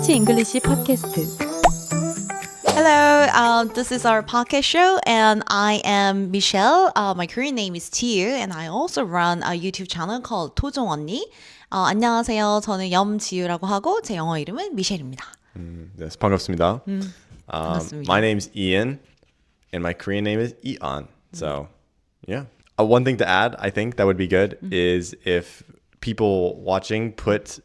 스피치 잉글리시 팟캐스트. Hello, this is our podcast show, and I am Michelle. My Korean name is Tiu, and I also run a YouTube channel called 토종 언니. 안녕하세요. 저는 염지유라고 하고 제 영어 이름은 미셸입니다. Yes, 반갑습니다. 반갑습니다. My name's Ian, and my Korean name is Ian. So, yeah. One thing to add, I think that would be good is if people watching put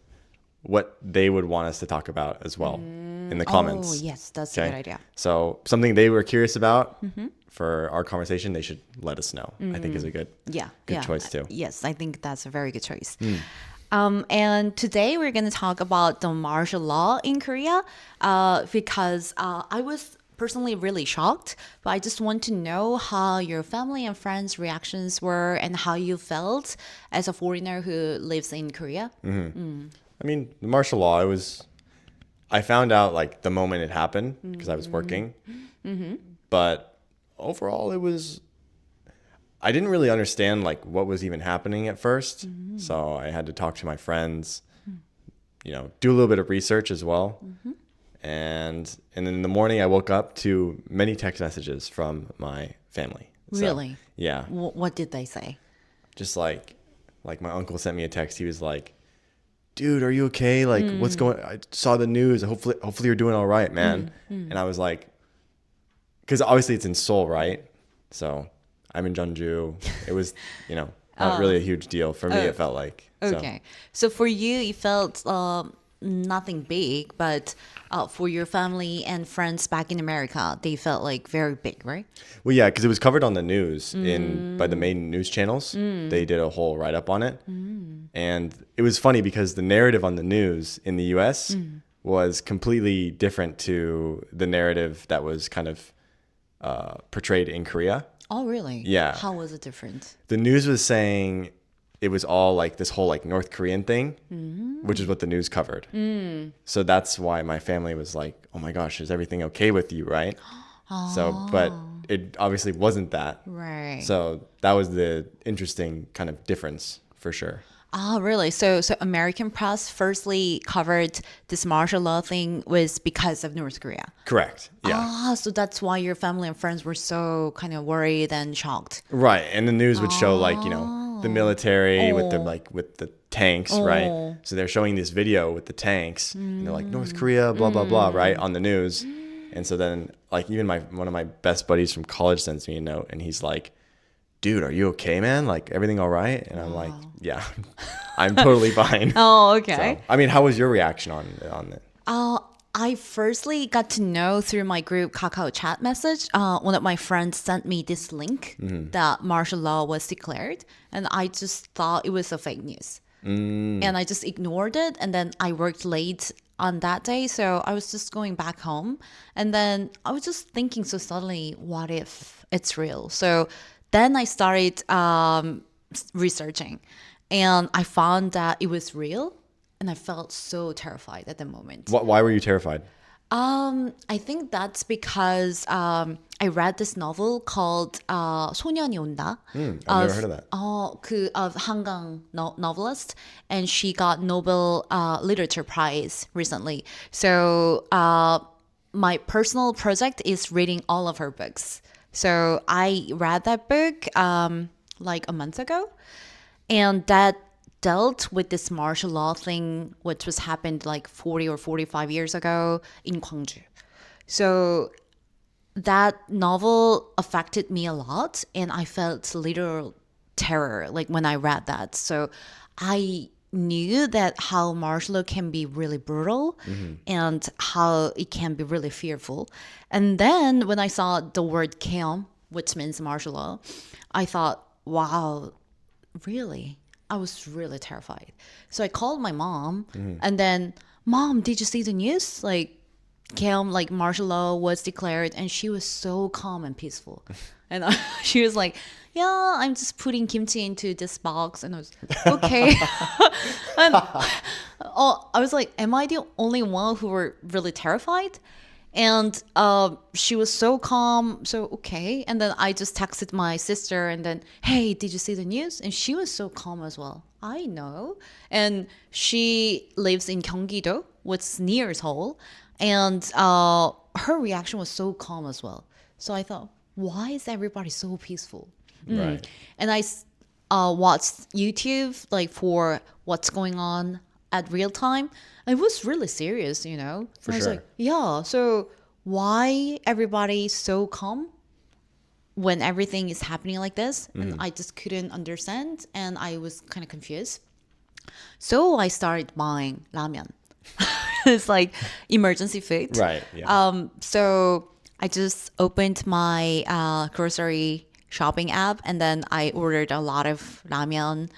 what they would want us to talk about as well in the comments. Oh, yes, that's a good idea. So something they were curious about for our conversation, they should let us know. I think is a good choice too. Yes, I think that's a very good choice. And today we're going to talk about the martial law in Korea because I was personally really shocked, but I just want to know how your family and friends' reactions were and how you felt as a foreigner who lives in Korea. I mean, the martial law, I found out like the moment it happened because I was working. But overall, I didn't really understand like what was even happening at first. So I had to talk to my friends, do a little bit of research as well. And then in the morning, I woke up to many text messages from my family. Really? So, yeah. What did they say? Just like my uncle sent me a text. He was like, dude, are you okay? Like, what's going? I saw the news. Hopefully you're doing all right, man. And I was like, because obviously it's in Seoul, right? So I'm in Gwangju. It was, not really a huge deal for me. It felt like. Okay, so for you, it felt nothing big, but for your family and friends back in America, they felt like very big, right? Well, yeah, because it was covered on the news by the main news channels. They did a whole write-up on it. And it was funny because the narrative on the news in the US was completely different to the narrative that was kind of portrayed in Korea. Oh, really? Yeah. How was it different? The news was saying it was all like this whole like North Korean thing, which is what the news covered. So that's why my family was like, oh my gosh, is everything okay with you, right? But it obviously wasn't that. Right. So that was the interesting kind of difference for sure. Oh, really? So American press firstly covered this martial law thing was because of North Korea. Correct. Yeah. So that's why your family and friends were so kind of worried and shocked. Right. And the news would show like, the military with the tanks, right? So they're showing this video with the tanks and they're like North Korea, blah, blah, blah, right? On the news. And so then like even one of my best buddies from college sends me a note and he's like, dude, are you okay, man? Like everything all right? And I'm like, yeah, I'm totally fine. Oh, okay. So, I mean, how was your reaction on it? I firstly got to know through my group Kakao chat message. One of my friends sent me this link that martial law was declared, and I just thought it was a fake news. And I just ignored it, and then I worked late on that day, so I was just going back home. And then I was just thinking so suddenly, what if it's real? So then I started researching, and I found that it was real. And I felt so terrified at the moment. Why were you terrified? I think that's because I read this novel called 소년이 온다. I've never heard of that. Of 한강 novelist, and she got Nobel Literature Prize recently. So my personal project is reading all of her books. So I read that book like a month ago, and that dealt with this martial law thing, which was happened like 40 or 45 years ago in Gwangju. So that novel affected me a lot, and I felt literal terror like when I read that. So I knew that how martial law can be really brutal and how it can be really fearful. And then when I saw the word keom, which means martial law, I thought, wow, really? I was really terrified. So I called my mom and then, Mom, did you see the news? Like, keom, like martial law was declared, and she was so calm and peaceful. And she was like, yeah, I'm just putting kimchi into this box. And I was, okay. And I was like, am I the only one who were really terrified? And she was so calm, so okay. And then I just texted my sister and then, hey, did you see the news? And she was so calm as well. I know. And she lives in Gyeonggi-do, what's near Seoul, and her reaction was so calm as well. So I thought, why is everybody so peaceful? Right. And I watched YouTube like for what's going on at real time. It was really serious, you know. For I was sure. like, yeah. So why everybody so calm when everything is happening like this? And I just couldn't understand, and I was kind of confused. So I started buying ramen. It's like emergency food. Right. Yeah. So I just opened my grocery shopping app, and then I ordered a lot of ramen,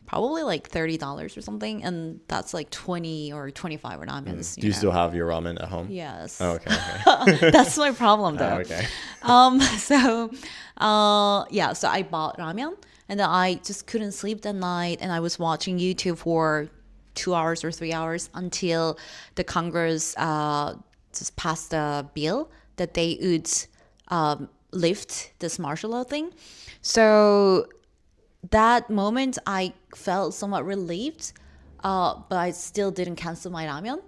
probably like $30 or something, and that's like 20 or 25 ramens. Do you still have your ramen at home? Yes. Oh, okay. That's my problem though. Oh, okay. So so I bought ramen, and then I just couldn't sleep that night, and I was watching YouTube for 2 hours or 3 hours until the Congress just passed a bill that they would lift this martial law thing. So that moment I felt somewhat relieved, but I still didn't cancel my ramen.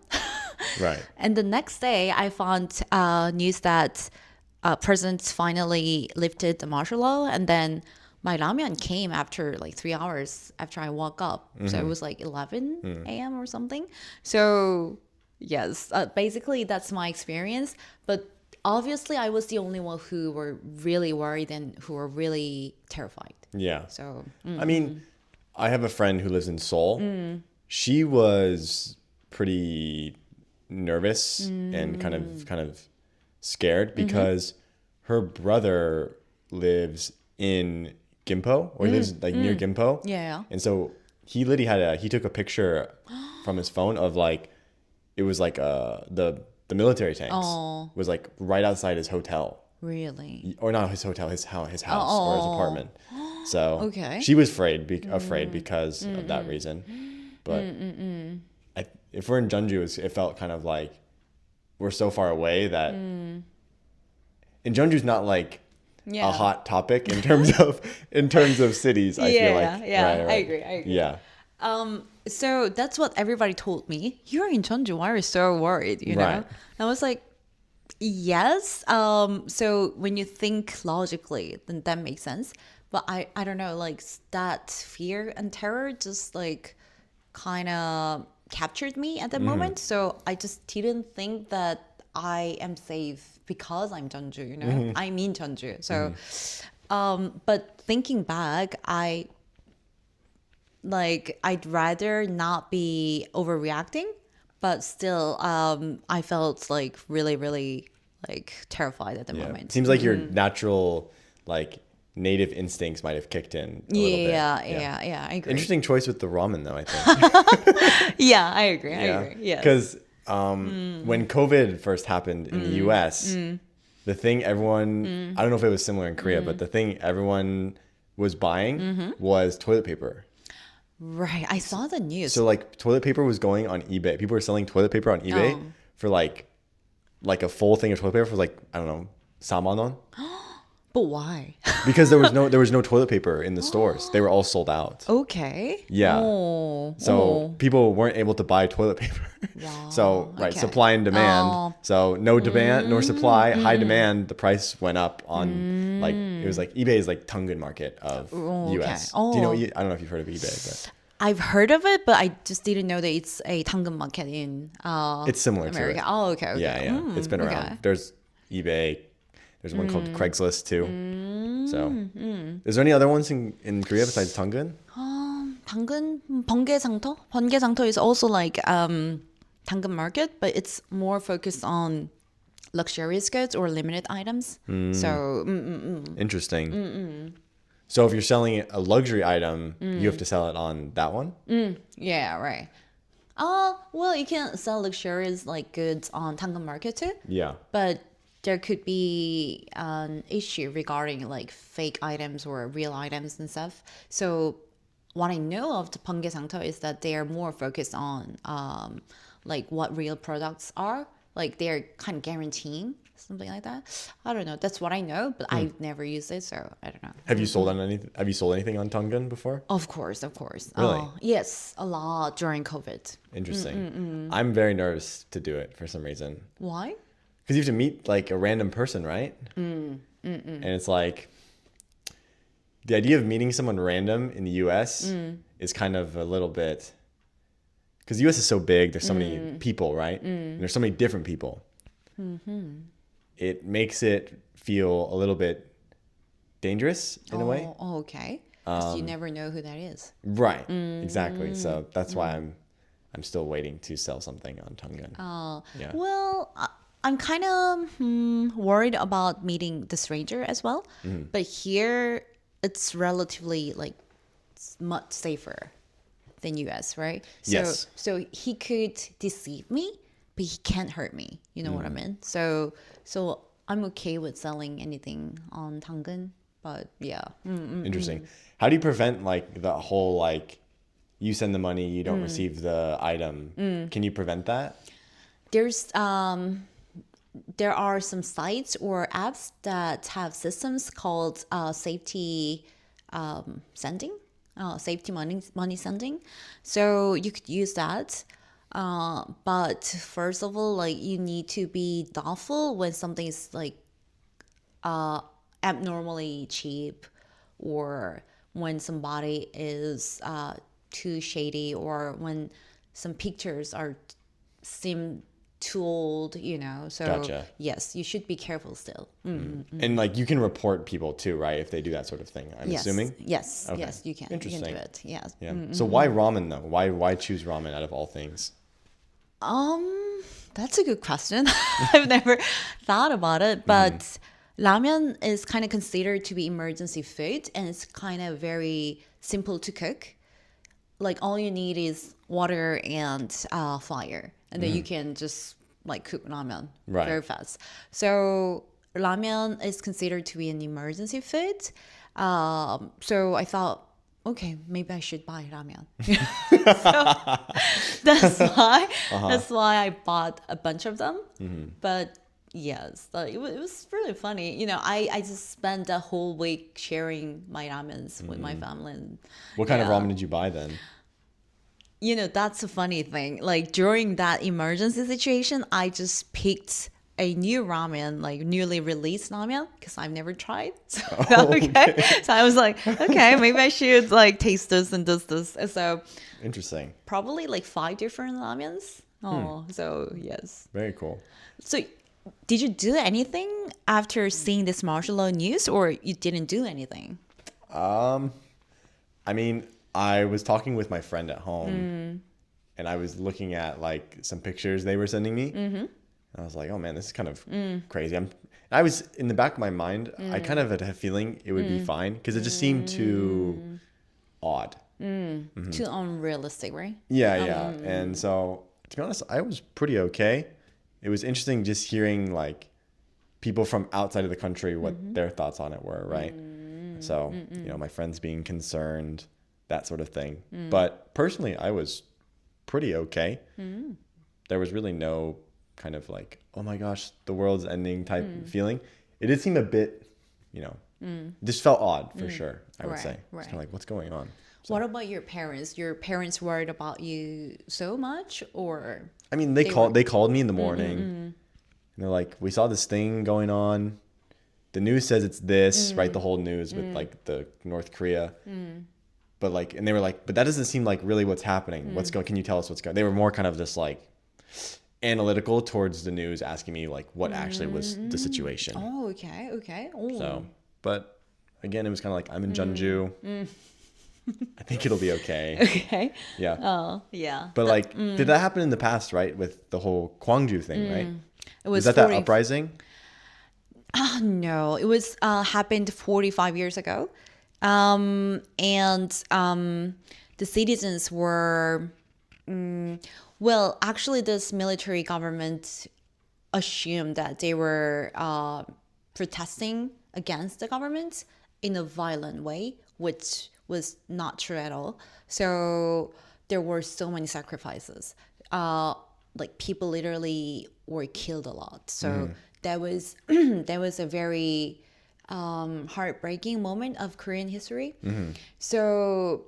Right. And the next day, I found news that President finally lifted the martial law, and then my ramen came after like 3 hours after I woke up. So it was like 11 a.m. or something. So yes, basically that's my experience. But obviously, I was the only one who were really worried and who were really terrified. Yeah. So I mean, I have a friend who lives in Seoul. She was pretty nervous and kind of scared because her brother lives in Gimpo, or lives like near Gimpo. Yeah. And so he literally he took a picture from his phone of like, it was like the military tanks was like right outside his hotel. really, Or not his hotel, his house or his apartment. So Okay. she was afraid because of that reason. But if we're in Jeonju, it felt kind of like we're so far away that. And Jeonju's not like a hot topic in terms of cities. I feel like. Right. I agree. Yeah. So that's what everybody told me. You're in Jeonju. Why are you so worried? You know, Right. and I was like, yes. So when you think logically, then that makes sense. But I don't know, like that fear and terror just like kind of captured me at that moment. So I just didn't think that I am safe because I'm Jeonju. You know, I'm in Jeonju. So, but thinking back, I'd rather not be overreacting, but still, I felt like really, really like terrified at the Yeah. moment. Seems like your natural like native instincts might have kicked in a little bit. Yeah, I agree. Interesting choice with the ramen though, I think. Yeah, I agree. I agree. Yeah. Because when COVID first happened in the US, the thing everyone, I don't know if it was similar in Korea, but the thing everyone was buying was toilet paper. Right. I saw the news. So like toilet paper was going on eBay. People were selling toilet paper on eBay for like a full thing of toilet paper for like, I don't know, 4만 원. But why? Because there was no toilet paper in the stores. They were all sold out. Okay. Yeah. Oh. So people weren't able to buy toilet paper. Wow. So right, Okay. supply and demand. Oh. So no demand nor supply, high demand. The price went up on like it was like eBay is like Tungin market of US. okay. Do you know? Oh. I don't know if you've heard of eBay, but I've heard of it, but I just didn't know that it's a Tangam market in it's similar America. to it. Oh, okay. Yeah. It's been around. okay. There's eBay. There's one called Craigslist too. So, is there any other ones in Korea besides Tungin? 당근, 번개상터? 번개상터 is also like 당근 market, but it's more focused on luxurious goods or limited items. So, Interesting. So if you're selling a luxury item, you have to sell it on that one? yeah, right. Well, you can sell luxurious like goods on 당근 market too, Yeah. but there could be an issue regarding like fake items or real items and stuff. So what I know of the 번개상터 is that they are more focused on like what real products are. like they're kind of guaranteeing something like that. I don't know. That's what I know, but I've never used it, so I don't know. Have you sold on anything? Have you sold anything on Tongan before? Of course, of course. Really? Yes, a lot during COVID. Interesting. I'm very nervous to do it for some reason. Why? Because you have to meet like a random person, right? And it's like the idea of meeting someone random in the U.S. is kind of a little bit, because the U.S. is so big. There's so many people, right? And there's so many different people. It makes it feel a little bit dangerous in a way. Oh, okay. Because you never know who that is. Right. Exactly. So that's why I'm still waiting to sell something on Tongan. Yeah. Well, I'm kind of worried about meeting the stranger as well. But here, it's relatively like much safer than US, right? So, Yes. So he could deceive me, but he can't hurt me. You know what I mean? So I'm okay with selling anything on Tongan. But yeah. Interesting. How do you prevent like the whole like you send the money, you don't receive the item? Can you prevent that? There are some sites or apps that have systems called safety sending, safety money sending. So you could use that. But first of all, like you need to be thoughtful when something is like abnormally cheap, or when somebody is too shady, or when some pictures seem too old, so Gotcha. yes, you should be careful still. And like you can report people too, right? If they do that sort of thing, I'm Yes, assuming. yes, Okay. yes, you can Interesting. do it. Yes. Yeah. So why ramen though? Why choose ramen out of all things? That's a good question. I've never thought about it, but ramen is kind of considered to be emergency food, and it's kind of very simple to cook. Like all you need is water and fire, and then you can just like cook ramen Right. very fast. So ramen is considered to be an emergency food. So I thought, okay, maybe I should buy ramen. That's why I bought a bunch of them. But yes, like, it was really funny. I just spent the whole week sharing my ramens with my family. And, What kind of yeah. ramen did you buy then? That's a funny thing. Like during that emergency situation, I just picked a new ramen, like newly released ramen, because I've never tried. So, okay. So I was like, okay, maybe I should like taste this and this. And so Interesting. probably like 5 different ramens. Oh, so yes. Very cool. So did you do anything after seeing this martial law news, or you didn't do anything? I mean, I was talking with my friend at home, and I was looking at like some pictures they were sending me. And I was like, oh man, this is kind of crazy. I was in the back of my mind, I kind of had a feeling it would be fine, because it just seemed too odd. Too unrealistic, right? Yeah. And so, to be honest, I was pretty okay. It was interesting just hearing like people from outside of the country, what their thoughts on it were, right? So, my friends being concerned, that sort of thing. But personally, I was pretty okay. There was really no kind of like, oh my gosh, the world's ending type feeling. It did seem a bit, just felt odd for sure, I would say. It's kind of like, what's going on? So, What about your parents? Your parents worried about you so much, or? I mean, they called me in the morning, and they're like, we saw this thing going on. The news says it's this, right? The whole news with like the North Korea. But like, and they were like, but that doesn't seem like really what's happening. Can you tell us what's going on? They were more kind of just like analytical towards the news, asking me like what actually was the situation. Oh, okay. Oh. So, but again, it was kind of like, I'm in Jeonju. I think it'll be okay. Okay. Yeah. Oh, yeah. But like, did that happen in the past, right? With the whole Gwangju thing, right? It was that uprising? No, it was happened 45 years ago. And the citizens were, well, actually this military government assumed that they were protesting against the government in a violent way, which was not true at all. So there were so many sacrifices. like people literally were killed a lot. So that was that was a very heartbreaking moment of Korean history. So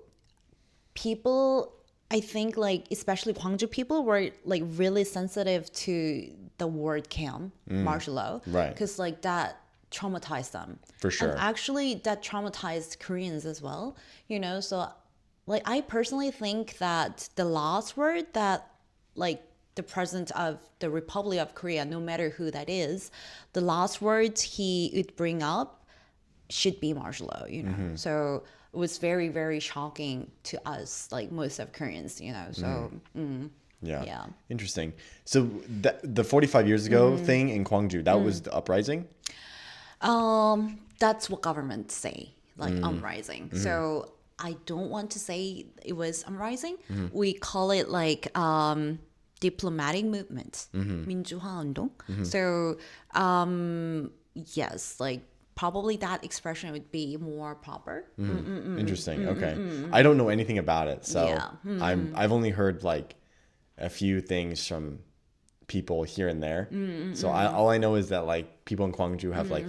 people, I think, like especially Gwangju people were like really sensitive to the word cam, martial law, Right. because like that traumatized them. For sure. And actually that traumatized Koreans as well, so like I personally think that the last word that like the president of the Republic of Korea, no matter who that is, the last words he would bring up should be martial law, So it was very, very shocking to us, like most of Koreans, So Yeah. Yeah. Interesting. So the 45 years ago thing in Gwangju, that was the uprising? That's what government say, like uprising. So I don't want to say it was uprising. We call it like diplomatic movement, 민주화 운동. So yes, like probably that expression would be more proper. Interesting. Okay. I don't know anything about it, so Yeah. I've only heard like a few things from people here and there. So all I know is that like people in Gwangju have like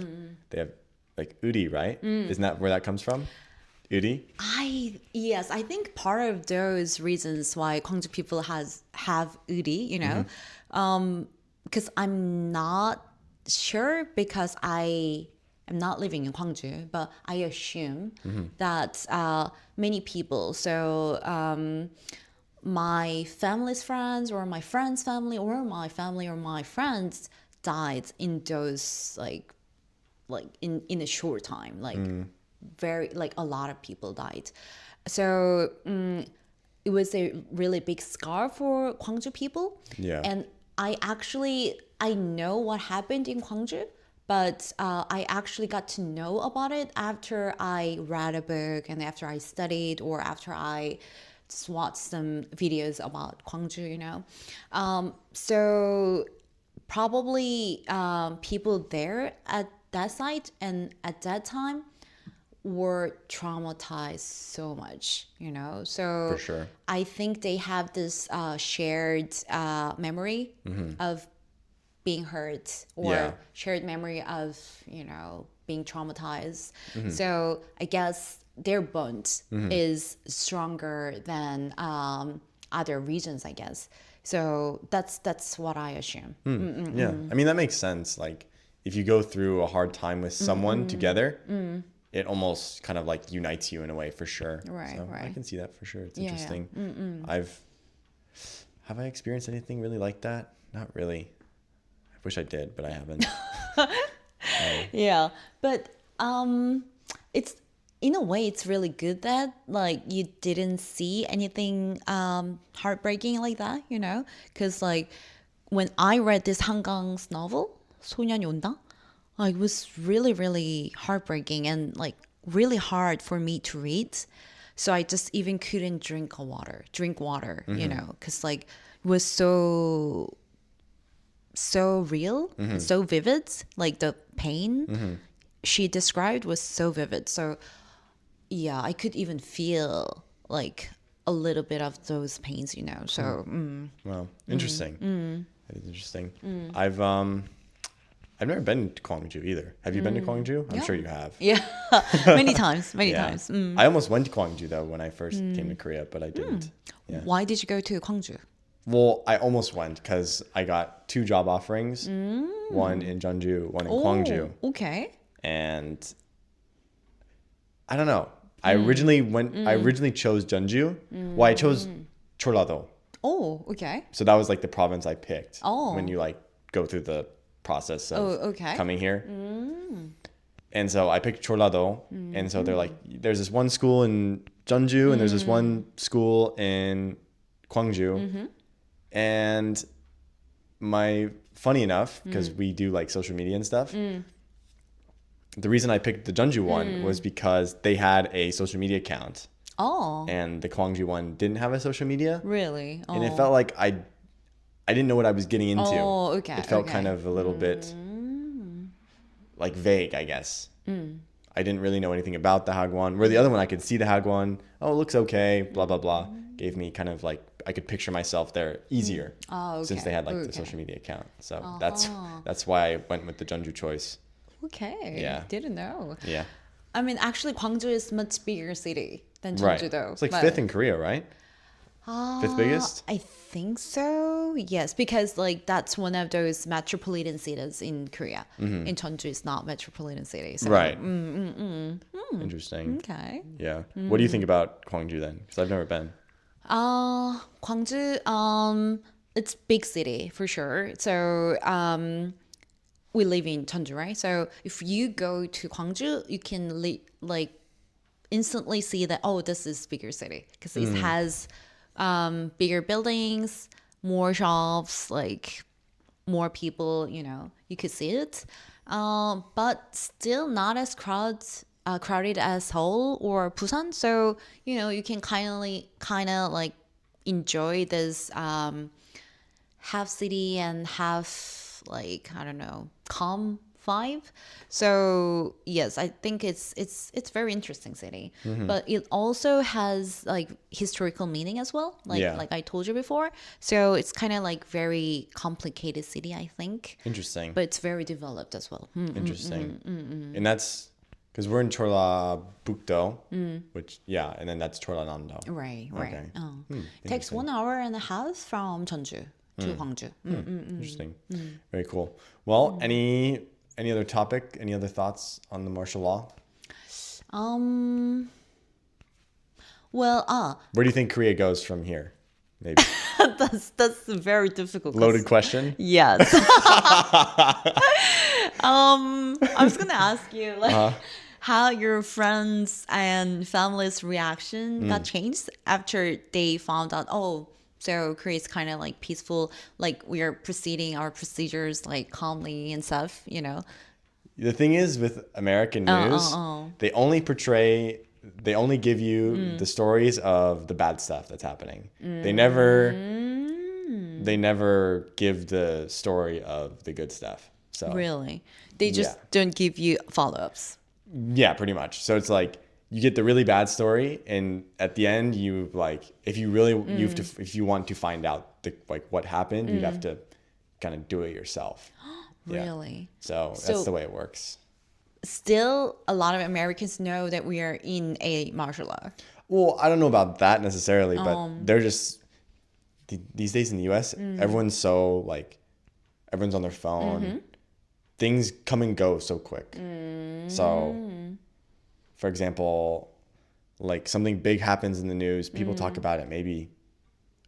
they have like uri, right? Isn't that where that comes from? Uri? Yes, I think part of those reasons why Gwangju people have uri, because I'm not sure, because I am not living in Gwangju, but I assume that many people, so my family's friends or my friend's family or my family or my friends died in those like in a short time, like very like a lot of people died. So it was a really big scar for Gwangju people. Yeah. And I know what happened in Gwangju, but I actually got to know about it after I read a book and after I studied or after I just watched some videos about Gwangju, So probably people there at that site and at that time were traumatized so much, So For sure. I think they have this shared memory of being hurt or Yeah. shared memory of, being traumatized. So I guess their bond is stronger than other regions, I guess. So that's what I assume. Yeah. I mean, that makes sense. Like if you go through a hard time with someone together, it almost kind of like unites you in a way, for sure. Right, So I right. can see that for sure. It's Yeah, yeah. interesting. Have I experienced anything really like that? Not really. I wish I did, but I haven't. Yeah, but it's in a way it's really good that like you didn't see anything heartbreaking like that, because like when I read this Hangang's novel 소년이 온다, it was really, really heartbreaking and like really hard for me to read. So I just even couldn't drink water, because like it was so real, so vivid. Like the pain she described was so vivid. So yeah, I could even feel like a little bit of those pains, So Well, interesting. That is interesting. I've never been to Gwangju either. Have you been to Gwangju? I'm sure you have. yeah, many times. Yeah. I almost went to Gwangju though when I first came to Korea, but I didn't. Yeah. Why did you go to Gwangju? Well, I almost went because I got 2 job offerings, one in Jeonju, one in Gwangju. Okay. And I don't know. I originally chose Jeonju. Well, I chose Jeollado. Oh, okay. So that was like the province I picked Oh. when you like go through the process of okay. coming here. And so I picked Jeollado. And so they're like, there's this one school in Jeonju and there's this one school in Gwangju. And funny enough, because we do like social media and stuff, the reason I picked the Jeonju one was because they had a social media account. Oh, And the Gwangju one didn't have a social media. really? Oh. And it felt like I didn't know what I was getting into. Oh, okay. It felt kind of a little bit like vague, I guess. I didn't really know anything about the Hagwon. Where the other one, I could see the Hagwon. Oh, it looks okay, blah, blah, blah. Gave me kind of like I could picture myself there easier since they had like the social media account. So that's why I went with the Jeonju choice. Okay. Yeah. Didn't know. Yeah. I mean, actually, Gwangju is much bigger city than Jeonju, Right. though. It's like fifth in Korea, right? Fifth biggest? I think so. Yes, because like that's one of those metropolitan cities in Korea. In Jeonju, is not metropolitan city. So. Right. Interesting. Okay. Yeah. What do you think about Gwangju then? Because I've never been. Gwangju, it's big city for sure. So we live in Jeonju, right? So if you go to Gwangju, you can like instantly see that this is bigger city because it has bigger buildings, more shops, like more people. You could see it, but still not as crowded as Seoul or Busan. So you can kind of like enjoy this half city and half like I don't know calm vibe. So yes, I think it's very interesting city, but it also has like historical meaning as well. Like I told you before. So it's kind of like very complicated city, I think. Interesting. But it's very developed as well. Interesting. And that's because we're in Chollabukdo, which and then that's Chollannam-do. Right. Okay. Takes 1 hour and a half from Jeonju to Gwangju. Interesting. Very cool. Well, any other topic? Any other thoughts on the martial law? Well, Where do you think Korea goes from here? Maybe. that's a very difficult Loaded question. Yes. I was gonna ask you like how your friends and family's reaction got changed after they found out. So Korea is kind of like peaceful, like we are proceeding our procedures like calmly and stuff. The thing is with American news, they only give you the stories of the bad stuff that's happening. They never give the story of the good stuff. So Really, they just don't give you follow-ups. Yeah, pretty much. So it's like you get the really bad story, and at the end, you like if you want to find out what happened, you'd have to kind of do it yourself. Really? So that's the way it works. Still, a lot of Americans know that we are in a martial law. Well, I don't know about that necessarily, but they're just these days in the U.S. Everyone's so like everyone's on their phone. Things come and go so quick. So, for example, like something big happens in the news, people talk about it maybe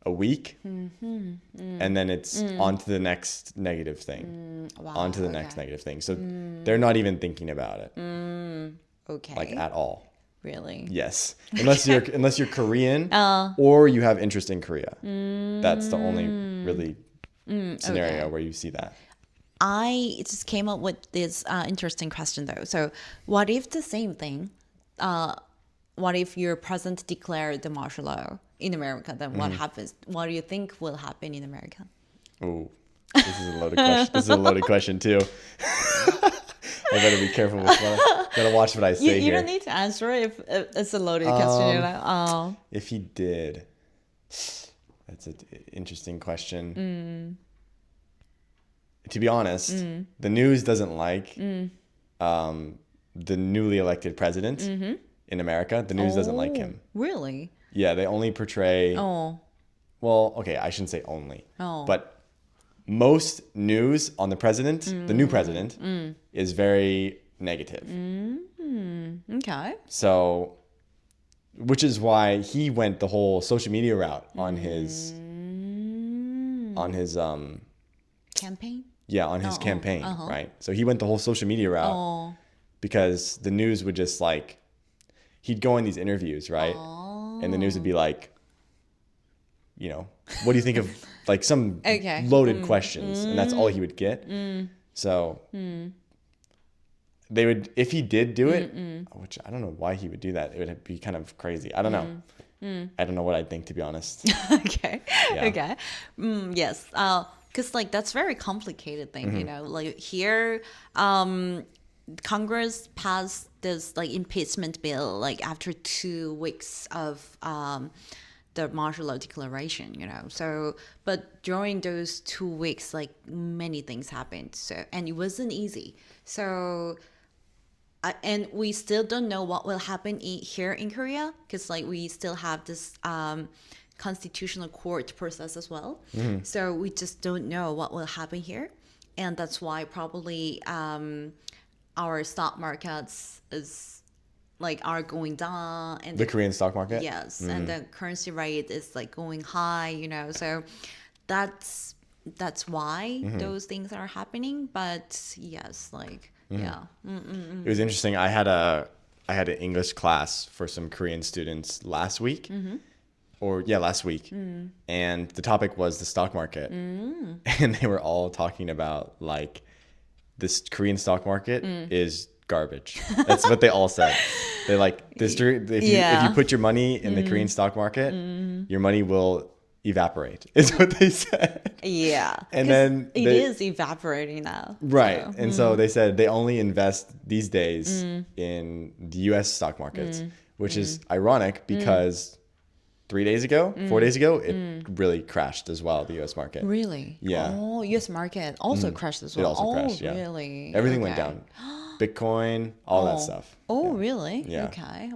a week, and then it's on to the next negative thing, on to the next negative thing. So they're not even thinking about it, Okay. like at all. Really? Yes, unless you're Korean or you have interest in Korea. That's the only really scenario where you see that. I just came up with this interesting question though. So, what if the same thing? What if your president declared the martial law in America? Then what happens? What do you think will happen in America? Oh, this is a loaded question. This is a loaded question too. I better be careful with gotta watch what I say You here. don't need to answer if it's a loaded question. If he did, that's an interesting question. To be honest, the news doesn't like the newly elected president in America. The news doesn't like him. Really? Yeah, they only portray. Well, okay, I shouldn't say only. But most news on the president, the new president, is very negative. Okay. So, which is why he went the whole social media route on his Campaign? Yeah, on his campaign, right? So he went the whole social media route because the news would just like, he'd go in these interviews, right? And the news would be like, what do you think of like some loaded questions? And that's all he would get. So they would, if he did do it, which I don't know why he would do that. It would be kind of crazy. I don't know. I don't know what I'd think, to be honest. Okay. Yeah. Okay. Yes. Because like that's very complicated thing, like here, Congress passed this like impeachment bill like after 2 weeks of the martial law declaration, So, but during those 2 weeks, like many things happened. So, and it wasn't easy. So, and we still don't know what will happen here in Korea because like we still have this constitutional court process as well. So we just don't know what will happen here, and that's why probably our stock markets are going down, and The Korean stock market? yes, and the currency rate is like going high, So that's why those things are happening. But yes, yeah. It was interesting. I had an English class for some Korean students last week. Last week. And the topic was the stock market. And they were all talking about like this Korean stock market is garbage. That's what they all said. They're like, if you put your money in the Korean stock market, your money will evaporate, is what they said. Yeah. And then it is evaporating now. Right. So. And so they said they only invest these days in the US stock markets, which is ironic because 4 days ago, it really crashed as well, the US market. Really? Yeah. Oh, US market also crashed as well. It also crashed, yeah. Really? Everything went down. Bitcoin, all that stuff. Oh, really? Yeah. Okay.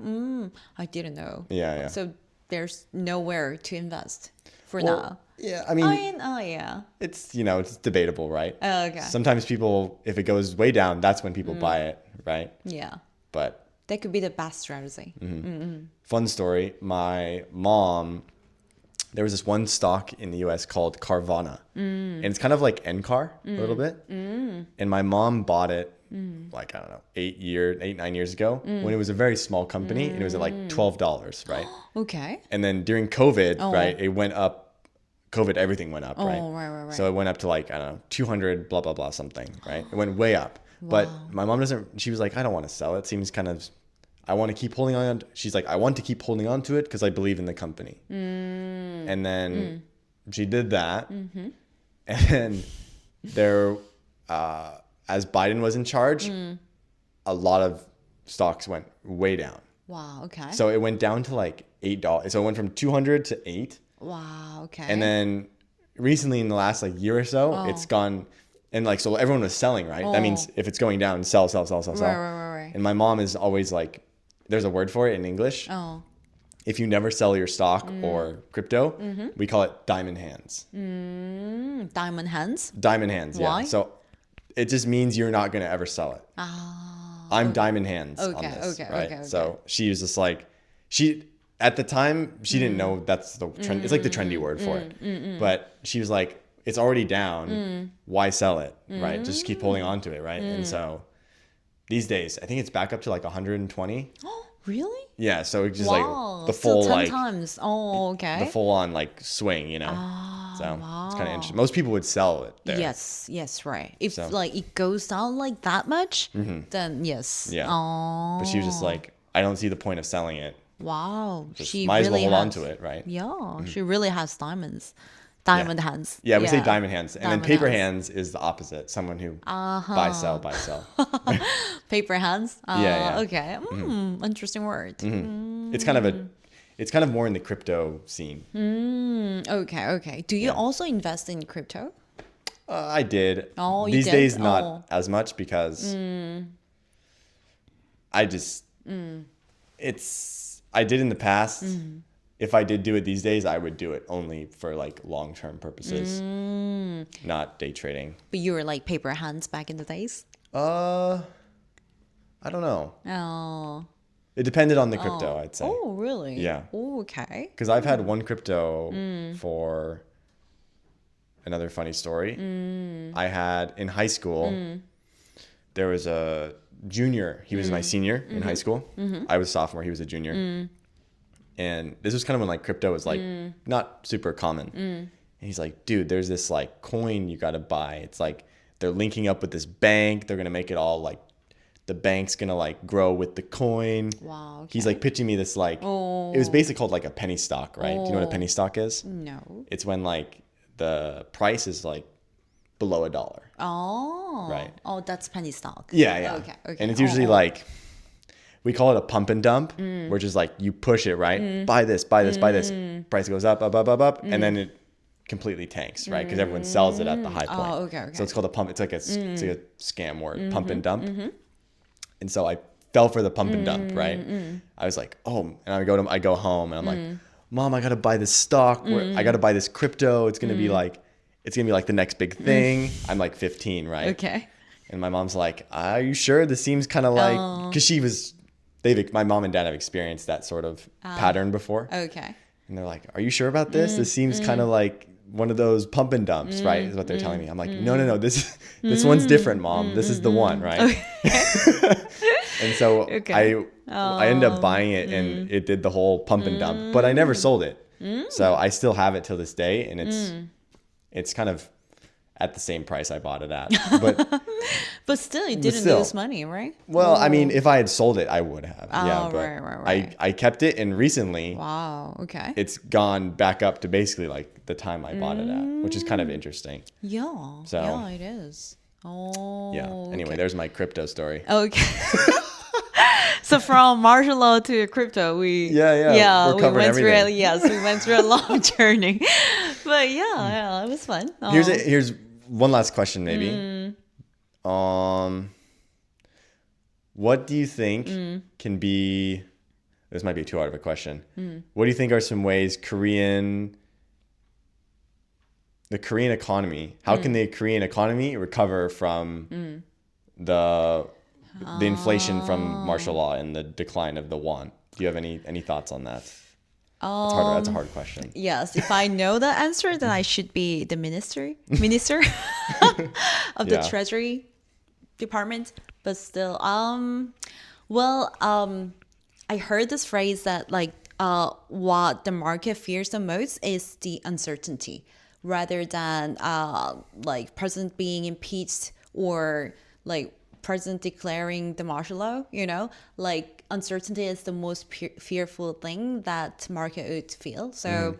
I didn't know. Yeah. So there's nowhere to invest for now. Yeah, I mean, yeah. it's, it's debatable, right? Oh, okay. Sometimes people, if it goes way down, that's when people buy it, right? Yeah. But that could be the best strategy. fun story, my mom, there was this one stock in the US called Carvana. And it's kind of like NCAR a little bit. And my mom bought it like, I don't know, 9 years ago when it was a very small company and it was at like $12, right? Okay. And then during COVID, right, it went up. Everything went up, right? Right. So it went up to like, I don't know, 200, blah, blah, blah, something, right? It went way up. But my mom she was like, I don't want to sell it. Seems kind of, I want to keep holding on. She's like, I want to keep holding on to it because I believe in the company. And then she did that. And then as Biden was in charge, a lot of stocks went way down. Wow, okay. So it went down to like $8. So it went from 200 to 8. Wow, okay. And then recently in the last like year or so, it's gone. And like, so everyone was selling, right? That means if it's going down, sell. Right. And my mom is always like, there's a word for it in English. Oh. If you never sell your stock or crypto, we call it diamond hands. Diamond hands? Diamond hands, yeah. Why? So it just means you're not going to ever sell it. I'm diamond hands on this, right? Okay. So she was just like, at the time, she didn't know that's the trend. It's like the trendy word for it. But she was like, it's already down. Why sell it, right? Just keep holding on to it, right? And so these days, I think it's back up to like 120. Oh, really? Yeah, so it's just Wow. like the full so 10 like times. Oh, okay. the full on like swing, so it's kind of interesting. Most people would sell it there. Yes, right. If So- like it goes down like that much, then yes. Yeah. Oh. But she was just like, I don't see the point of selling it. Wow. Just She might as well really hold on has- to it, right? Yeah, she really has diamonds. Diamond hands. Yeah, we say diamond hands. And Diamond then paper hands. hands is the opposite. Someone who buy, sell. Paper hands. Yeah. Okay. Interesting word. It's kind of more in the crypto scene. Okay. Do you also invest in crypto? I did. Oh, you These did? days, not as much because I just, I did in the past. If I did do it these days, I would do it only for like long-term purposes, not day trading. But you were like paper hands back in the days? I don't know. Oh. It depended on the crypto, I'd say. Oh, really? Yeah. Oh, okay. Because I've had one crypto for another funny story. I had in high school, there was a junior. He was my senior in high school. I was a sophomore. He was a junior. And this was kind of when like crypto was like not super common. And he's like, dude, there's this like coin you got to buy. It's like they're linking up with this bank. They're going to make it all like the bank's going to like grow with the coin. Wow. Okay. He's like pitching me this like, it was basically called like a penny stock, right? Do you know what a penny stock is? No. It's when like the price is like below $1. Oh. Right. Oh, that's penny stock. Yeah. Okay. And it's usually like, we call it a pump and dump, which is like you push it, right? Buy this, buy this, buy this. Price goes up, up, up, up, up, and then it completely tanks, right? Because everyone sells it at the high point. Oh, okay. So it's called a pump. It's like a scam word, pump and dump. And so I fell for the pump and dump, right? I was like, oh, and I go home and I'm like, Mom, I gotta buy this stock. I gotta buy this crypto. It's gonna be like the next big thing. I'm like 15, right? Okay. And my mom's like, are you sure? This seems kind of like, because my mom and dad have experienced that sort of pattern before. Okay. And they're like, are you sure about this? This seems kind of like one of those pump and dumps, right? Is what they're telling me. I'm like, no. This one's different, Mom. This is the one, right? Okay. And so Okay. I ended up buying it, and it did the whole pump and dump. But I never sold it. So I still have it till this day, and it's kind of at the same price I bought it at. But still, you didn't lose money, right? Well, I mean, if I had sold it, I would have. Yeah, but right. I kept it, and recently Wow. Okay. it's gone back up to basically like the time I bought it at, which is kind of interesting. Yeah. So- yeah, it is. Oh. Yeah. Anyway, there's my crypto story. Okay. So from martial law to crypto, we we're we covering went through everything. we went through a long journey, but yeah, it was fun. Here's one last question, maybe. What do you think can be? This might be too hard of a question. What do you think are some ways the Korean economy? How can the Korean economy recover from the inflation from martial law and the decline of the won? Do you have any thoughts on that? That's a hard question. Yes, if I know the answer, then I should be the minister of the Yeah. Treasury Department. But still, I heard this phrase that like what the market fears the most is the uncertainty, rather than like president being impeached or like president declaring the martial law. Like uncertainty is the most fearful thing that market would feel. So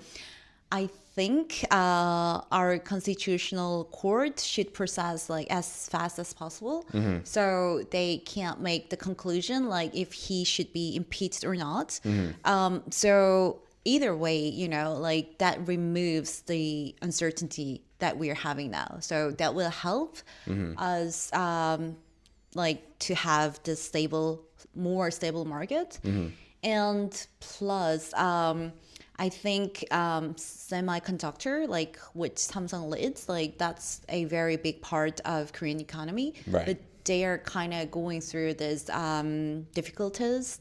I think our constitutional court should process like as fast as possible, so they can't make the conclusion like if he should be impeached or not. So either way, like that removes the uncertainty that we're having now. So that will help us like to have this more stable market. And plus, I think semiconductor, like with Samsung lids, like that's a very big part of Korean economy. Right. But they are kind of going through this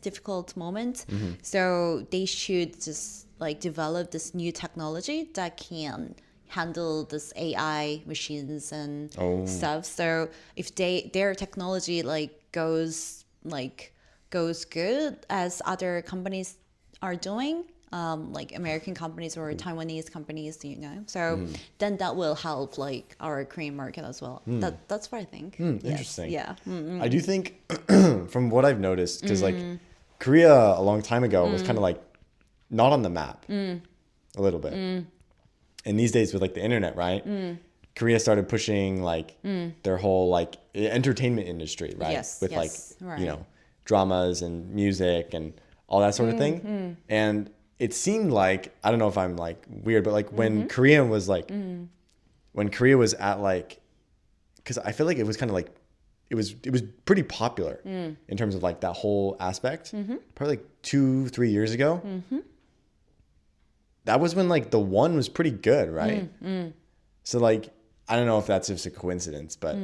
difficult moment. So they should just like develop this new technology that can handle this AI machines and stuff. So if their technology like goes good as other companies are doing, like American companies or Taiwanese companies, so then that will help like our Korean market as well. That's what I think. Yes. Interesting. Yeah. I do think from what I've noticed, because like Korea a long time ago was kind of like not on the map a little bit. And these days with like the internet, right? Korea started pushing like their whole like entertainment industry, right? Yes, With yes, like, right. dramas and music and all that sort of thing. And it seemed like, I don't know if I'm like weird, but like when Korea was like, when Korea was at like, because I feel like it was kind of like, it was pretty popular in terms of like that whole aspect. Probably like 2-3 years ago. That was when like the won was pretty good, right? So like, I don't know if that's just a coincidence, but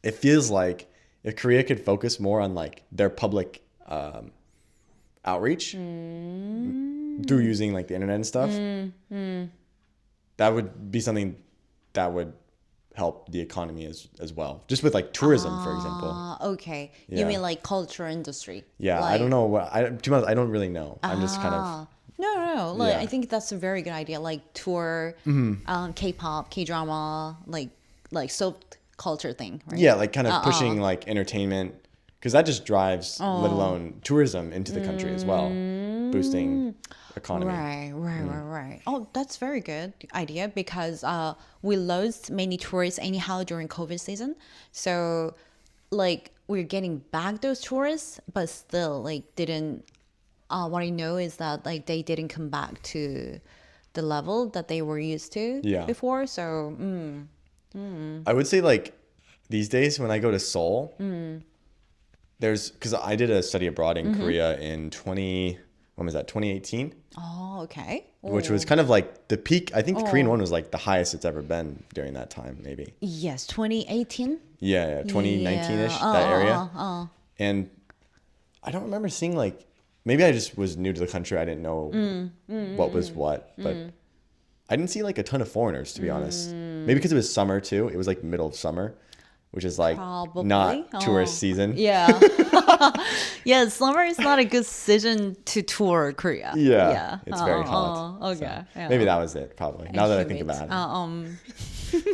it feels like if Korea could focus more on like their public outreach through using like the internet and stuff, that would be something that would help the economy as well. Just with like tourism, for example. Okay. Yeah. You mean like culture industry? Yeah, like, I don't know. To be honest, I don't really know. I'm just kind of... No. Like Yeah. I think that's a very good idea. Like tour, K-pop, K-drama, like soap culture thing, right? Yeah, like kind of pushing like entertainment, because that just drives, let alone tourism into the country as well, boosting economy. Right. Oh, that's very good idea, because we lost many tourists anyhow during COVID season. So like we're getting back those tourists, but still like didn't. What I know is that like they didn't come back to the level that they were used to Yeah. before. So I would say like these days when I go to Seoul, there's because I did a study abroad in Korea in 2018, oh, okay. which was kind of like the peak. I think the Korean one was like the highest it's ever been during that time, maybe. Yes, 2018. Yeah, 2019-ish, Yeah. that area. And I don't remember seeing like, maybe I just was new to the country. I didn't know what was what, but I didn't see like a ton of foreigners, to be honest. Maybe because it was summer too. It was like middle of summer, which is like Probably. not tourist season. Yeah. Yeah, summer is not a good season to tour Korea. Yeah, it's very hot. Okay. So Yeah. maybe that was it, probably. Now that I think about it.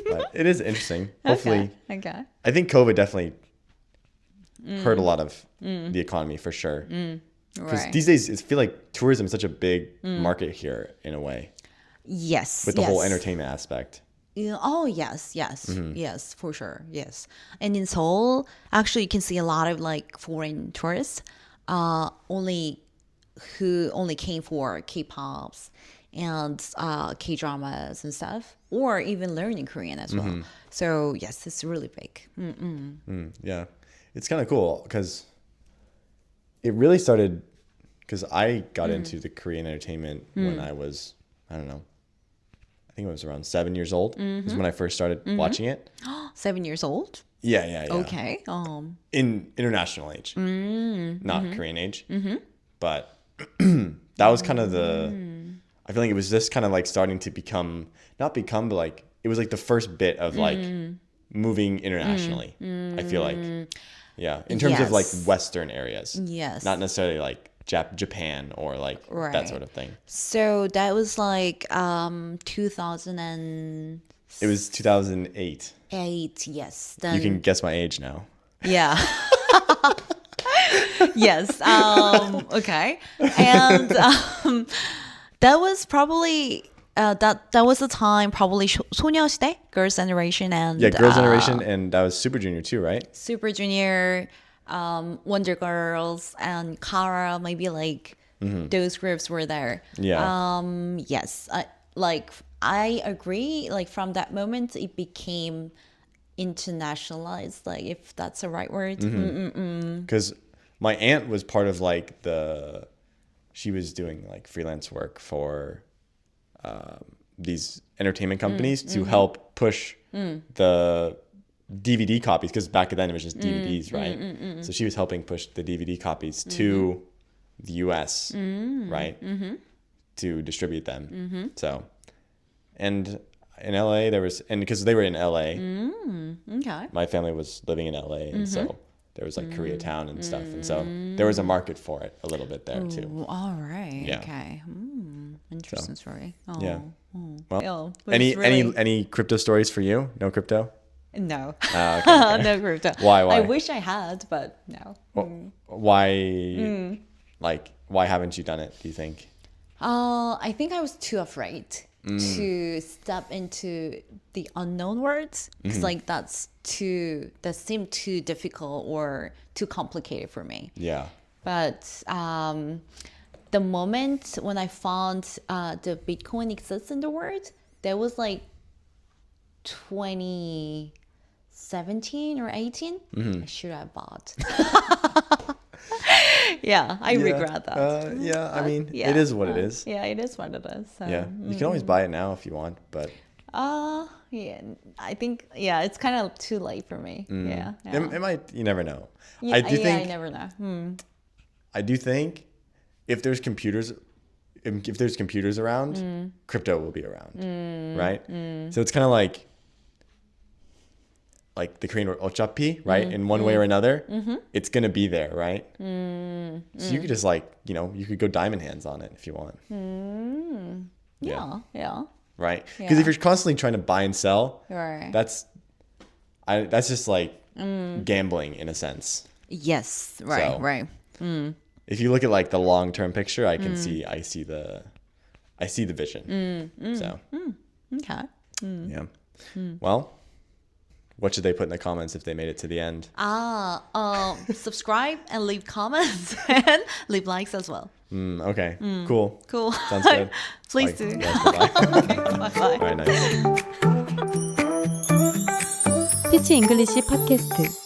But it is interesting. Hopefully, Okay. I think COVID definitely hurt a lot of the economy for sure. Because Right. these days, I feel like tourism is such a big market here in a way, Yes. with the whole entertainment aspect. Yeah, oh yes, yes, for sure, yes. And in Seoul, actually, you can see a lot of like foreign tourists, who only came for K-pops and K-dramas and stuff, or even learning Korean as well. So yes, it's really big. Yeah, it's kind of cool because it really started because I got into the Korean entertainment when I was, I don't know, I think I was around 7 years old is when I first started watching it. 7 years old. Yeah. Okay. In international age, not Korean age. But that was kind of I feel like it was just kind of like starting to not become, but like, it was like the first bit of like moving internationally, I feel like. Yeah. In terms of like Yes. Western areas. Yes. Not necessarily like Japan or like that Right. sort of thing. So that was like 2008. It was 2008. Yes. Then You can guess my age now. yeah. Yes. Okay. And that was probably that was the time probably 소녀시대, Girls' Generation, and Yeah, Girls' Generation, and that was Super Junior too, right? Super Junior, Wonder Girls, and Kara. Maybe like those groups were there. Yeah. Yes. I agree. Like from that moment, it became internationalized. Like if that's the right word. Because my aunt was part of like she was doing like freelance work for these entertainment companies to help push the DVD copies, because back then it was just DVDs, right? So she was helping push the DVD copies to the US, right? To distribute them. So, and in LA and because they were in LA, Okay. my family was living in LA, and so there was like Koreatown and stuff, and so there was a market for it a little bit there too. Ooh, all right. Yeah. Okay. Interesting story. Oh. Yeah. Well, Yeah, but it's any crypto stories for you? No crypto? No. Ah, okay. No crypto. Why? I wish I had, but no. Why? Like, why haven't you done it, do you think? I think I was too afraid to step into the unknown words, because like that seemed too difficult or too complicated for me. Yeah. But the moment when I found the Bitcoin exists in the world, that was like 2017 or 18. I should have bought. Yeah, I regret that. I mean, Yeah. it is what it is. Yeah, it is what it is. So. Yeah. You can always buy it now if you want, but Yeah, I think, yeah, it's kind of too late for me. Yeah. it might, you never know. Yeah, I do think, I never know. I do think if there's computers around, crypto will be around, right? So it's kind of like the Korean word ochapi, right? In one way or another, it's gonna be there, right? So you could just you could go diamond hands on it if you want. Yeah. Right? Because if Yeah. you're constantly trying to buy and sell, Right. that's just like gambling in a sense. Yes. Right. So- Right. If you look at like the long-term picture, I see the vision. So Okay. yeah. Well, What should they put in the comments if they made it to the end? Subscribe and leave comments and leave likes as well. Okay, cool. Cool. Sounds good. Please Like, do. yes, bye-bye. Bye bye. All right, nice. 피치 잉글리시 팟캐스트